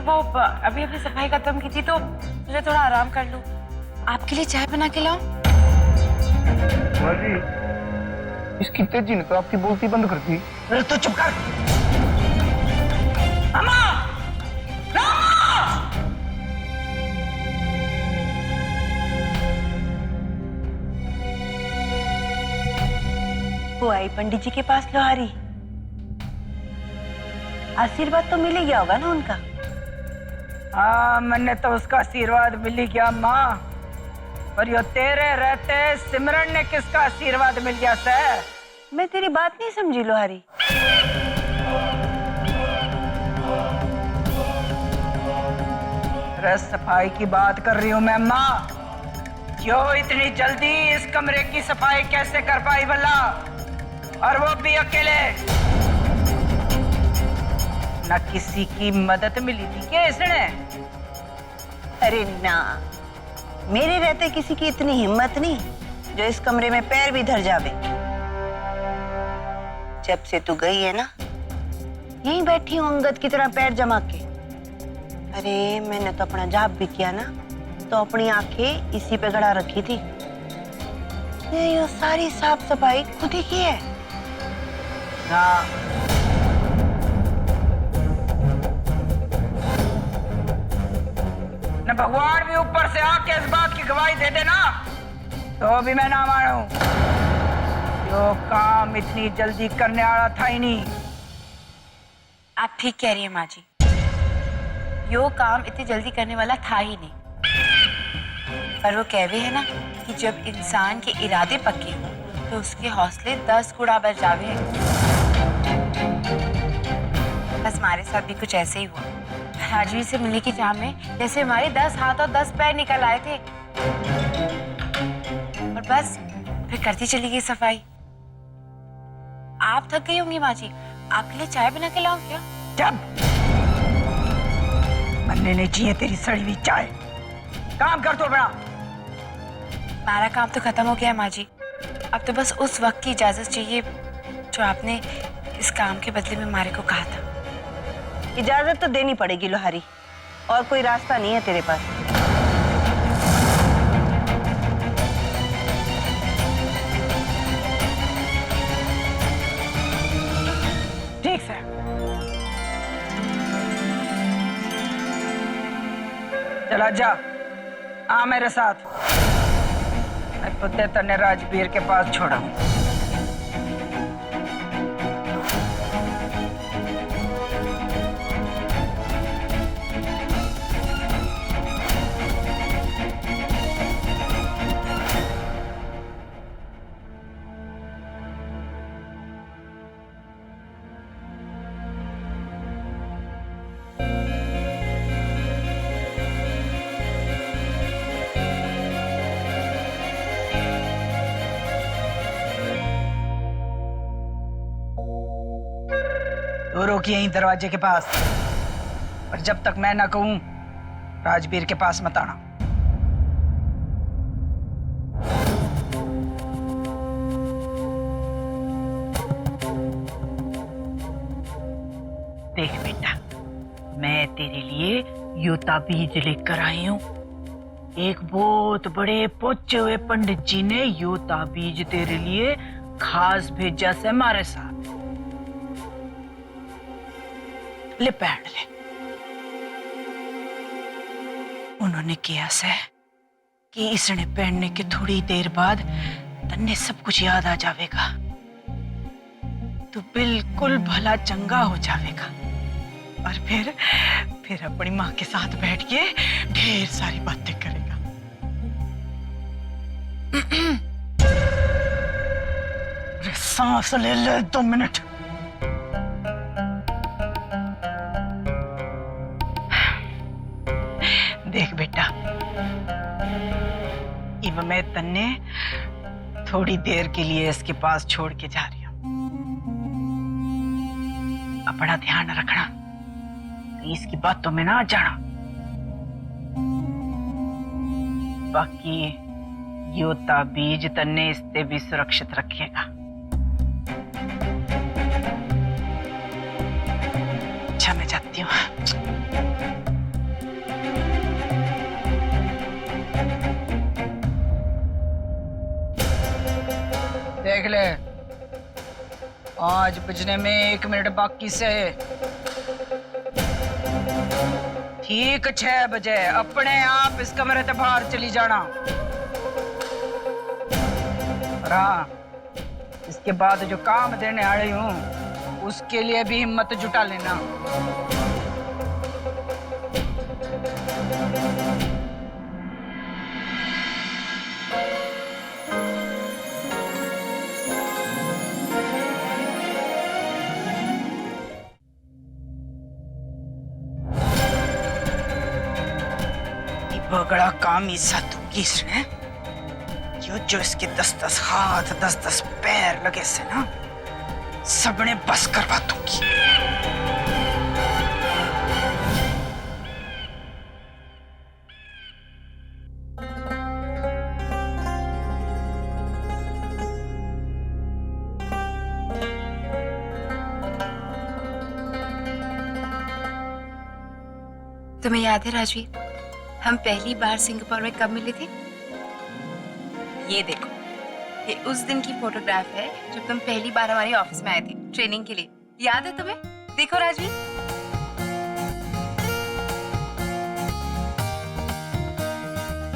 वो अभी अभी सफाई खत्म की थी तो मुझे थोड़ा आराम कर लूं। आपके लिए चाय बना के लाऊं? जी, इसकी तेजी ने तो आपकी बोलती बंद कर दी। अरे तो चुप कर। अम्मा! वो आई पंडित जी के पास लोहारी। आशीर्वाद तो मिल ही गया होगा ना उनका? हाँ, मैंने तो उसका आशीर्वाद मिल ही गया माँ, पर यो तेरे रहते सिमरन ने किसका आशीर्वाद मिल गया सर? मैं तेरी बात नहीं समझी लोहारी। रस सफाई की बात कर रही हूँ मैं माँ। क्यों इतनी जल्दी इस कमरे की सफाई कैसे कर पाई भला, और वो भी अकेले? न किसी की मदद मिली थी क्या इसने? अरे ना, मेरे रहते किसी की इतनी हिम्मत नहीं जो इस कमरे में पैर भी धर जावे। जब से तू गई है ना, यहीं बैठी हूँ अंगद की तरह पैर जमा के। अरे मैंने तो अपना जाप भी किया ना, तो अपनी आंखें इसी पे गड़ा रखी थी। ये सारी साफ सफाई खुद ही की है। हाँ, न भगवान भी ऊपर से आके इस बात की गवाही दे देना तो भी मैं ना मानूं। यो काम इतनी जल्दी करने वाला था ही नहीं। आप ठीक कह रही हैं माँ जी, यो काम इतनी जल्दी करने वाला था ही नहीं। पर वो कहवे है ना कि जब इंसान के इरादे पक्के हो तो उसके हौसले 10 गुना बढ़ जावे। बस हमारे साथ भी कुछ ऐसे ही हुआ। राजवीर से मिलने की चाह में जैसे हमारे 10 हाथ और 10 पैर निकल आए थे, और बस फिर करती चली गई सफाई। आप थक गई होंगी माँ जी, आपके लिए चाय बना के लाऊं क्या? जब बनने नहीं चाहिए तेरी सड़ी हुई चाय। काम कर तो बड़ा। हमारा काम तो खत्म हो गया है माँ जी, अब तो बस उस वक्त की इजाजत चाहिए जो आपने इस काम के बदले में हमारे को कहा था। इजाजत तो देनी पड़ेगी लोहारी, और कोई रास्ता नहीं है तेरे पास। ठीक सर। चला जा, आ मेरे साथ। मैं तुझे तने राजवीर के पास छोड़ा। तो रोकी यहीं दरवाजे के पास, और जब तक मैं ना कहूं राजवीर के पास मत आना। देख बेटा, मैं तेरे लिए यो ताबीज लेकर आई हूं। एक बहुत बड़े पहुंचे हुए पंडित जी ने यो ताबीज तेरे लिए खास भेजा से हमारे साथ। ले पहन ले। उन्होंने किया से कि इसने पहनने के थोड़ी देर बाद तन्ने सब कुछ याद आ जाएगा, तो बिल्कुल भला चंगा हो जाएगा, और फिर अपनी माँ के साथ बैठ के ढेर सारी बातें करेगा। सांस ले ले 2 मिनट। देख बेटा, इब मैं तन्ने थोड़ी देर के लिए इसके पास छोड़ के जा रही हूं। अपना ध्यान रखना, इसकी बातों में ना जाना। बाकी यो ताबीज तन्ने इससे भी सुरक्षित रखिएगा। अच्छा, मैं जाती हूँ। आज बजने में 1 मिनट बाकी से। ठीक 6 बजे अपने आप इस कमरे से बाहर चली जाना। और हाँ, इसके बाद जो काम देने आ रही हूँ उसके लिए भी हिम्मत जुटा लेना। बगड़ा काम ईसा दूंगी इसने। यो जो इसके 10-10 हाथ 10-10 पैर लगे से ना, सबने बस करवा दूंगी। तुम्हें याद है राजवीर, हम पहली बार सिंगापुर में कब मिले थे? ये देखो, ये उस दिन की फोटोग्राफ है जब तुम पहली बार हमारे ऑफिस में आए थे ट्रेनिंग के लिए। याद है तुम्हें? देखो राजवीर।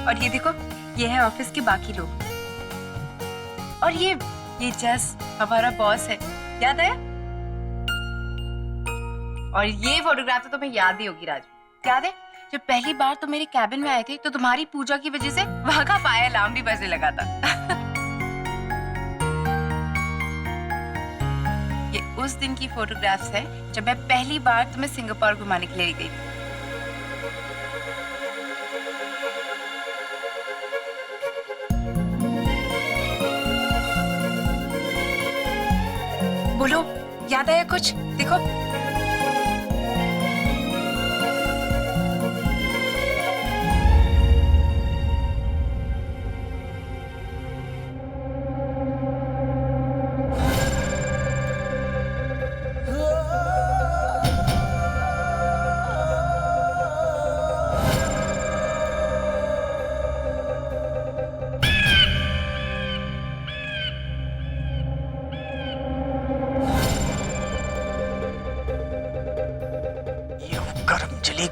और ये देखो, ये है ऑफिस के बाकी लोग। और ये जस हमारा बॉस है, याद आया? और ये फोटोग्राफ तो तुम्हें याद ही होगी राजवीर। याद है जब पहली बार तुम मेरे कैबिन में आए थे तो तुम्हारी पूजा की वजह से वहां का फायर अलार्म भी बजने लगा था। ये उस दिन की फोटोग्राफ्स है जब मैं पहली बार तुम्हें सिंगापुर घुमाने के लिए गई। बोलो, याद आया कुछ? देखो।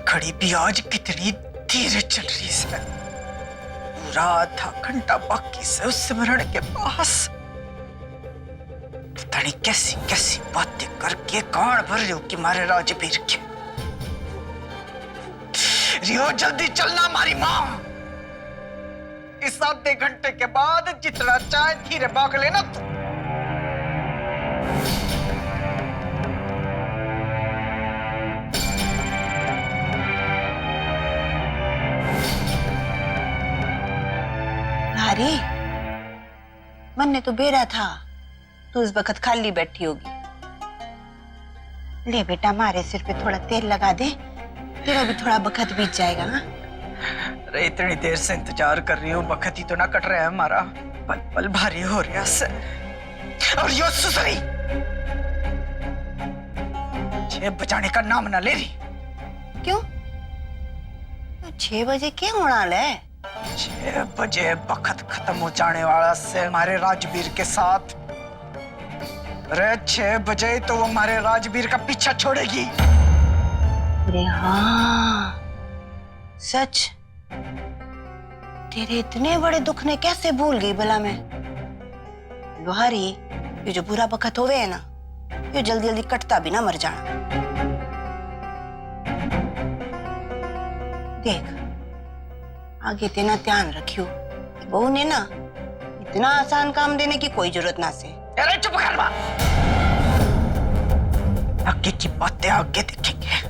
घड़ी भी आज कितनी धीरे चल रही है। पूरा आधा घंटा बाकी से उस सिमरन के पास। पता नहीं कैसी कैसी बातें करके कान भर रही हो कि मारे राजवीर के। रियो जल्दी चलना हमारी माँ। इस आधे घंटे के बाद जितना चाहे धीरे भाग लेना तू। अरे मन ने तो बेरा था तू इस वक्त खाली बैठी होगी। ले बेटा, हमारे सिर पे थोड़ा तेल लगा दे, तेरा भी थोड़ा वक्त बीत जाएगा। हाँ? अरे इतनी देर से इंतजार कर रही हूँ, वक्त ही तो ना कट रहा है हमारा। पल पल भारी हो रहा है। और यो सुसरी 6 बजाने का नाम ना ले रही। क्यों? 6 बजे क्या होना है? 6 बजे वक्त खत्म हो जाने वाला से हमारे राजवीर के साथ। अरे 6 बजे तो वो हमारे राजवीर का पीछा छोड़ेगी। अरे हाँ सच, तेरे इतने बड़े दुख ने कैसे भूल गई भला मैं। लोहारी, ये जो बुरा वक्त होवे है ना, ये जल्दी जल्दी कटता भी ना मर जाना। देख आगे तेना ध्यान रखियो, बहू ने ना इतना आसान काम देने की कोई जरूरत ना से। अरे चुप कर बा। आगे की बातें आगे देखेंगे,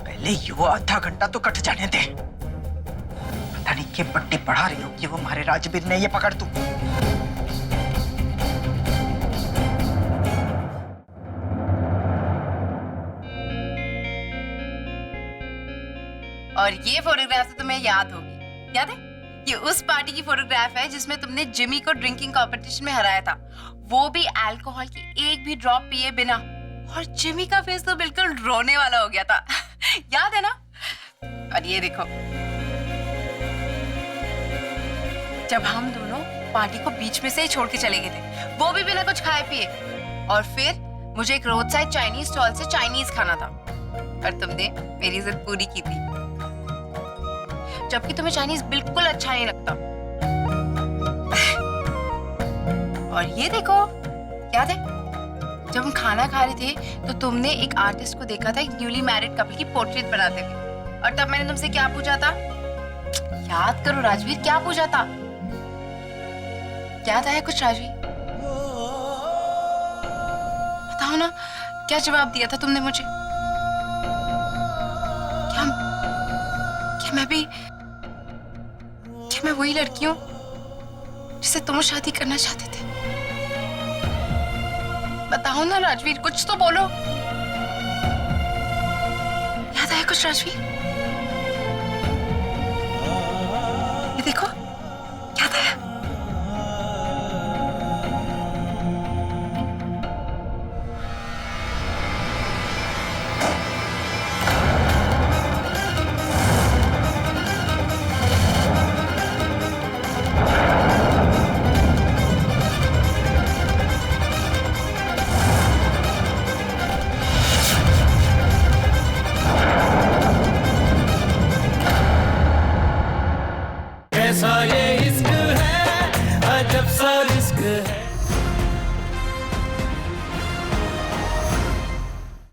पहले यो आधा घंटा तो कट जाने दे। पता नहीं क्या पट्टी पढ़ा रही हो कि वो हमारे राजवीर ने ये पकड़ तू। और ये फोटोग्राफ तो तुम्हें याद होगी। याद है? ये उस पार्टी की फोटोग्राफ है जिसमें तुमने जिमी को ड्रिंकिंग कंपटीशन में हराया था, वो भी अल्कोहल की एक भी ड्रॉप पिए बिना। और जिमी का फेस तो बिल्कुल रोने वाला हो गया था। याद है ना? और ये देखो, जब हम दोनों पार्टी को बीच में से ही छोड़ के चले गए थे, वो भी बिना कुछ खाए पिए। और फिर मुझे एक रोड साइड चाइनीज स्टॉल से चाइनीज खाना था और तुमने मेरी जिद पूरी की थी, जबकि तुम्हें चाइनीज बिल्कुल अच्छा नहीं लगता। और ये देखो, याद है जब हम खाना खा रहे थे तो तुमने एक आर्टिस्ट को देखा था, एक न्यूली मैरिड कपल की पोर्ट्रेट बनाते हुए, और तब मैंने तुमसे क्या पूछा था? याद करो राजवीर, क्या पूछा था? याद आया कुछ राजवीर? बताओ ना, क्या जवाब दिया था तुमने मुझे? क्या मैं वही लड़की हूँ जिसे तुम शादी करना चाहते थे? बताओ ना राजवीर, कुछ तो बोलो। याद आया कुछ राजवीर? ये देखो, याद आया? कैसा ये